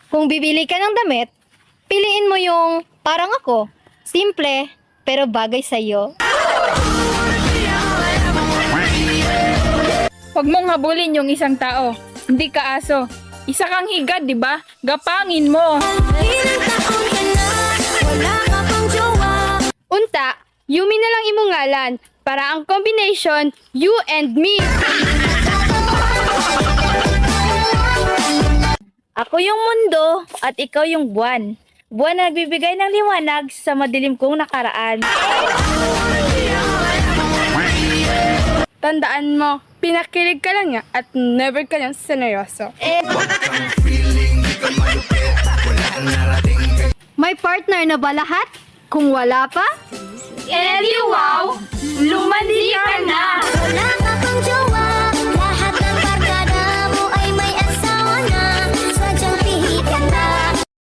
Kung bibili ka ng damit, piliin mo yung parang ako. Simple, pero bagay sa'yo. Huwag mong habulin yung isang tao. Hindi ka aso. Isa kang higad, di ba? Gapangin mo. Unta, Yumi na lang imungalan para ang combination you and me. Ako yung mundo at ikaw yung buwan. Buwan na nagbibigay ng liwanag sa madilim kong nakaraan. Tandaan mo, pinakilig ka lang niya at never ka niyang sineryoso. May partner na ba lahat? Kung wala pa, Wow! Lumandi ka na! Wala ka pang jowa.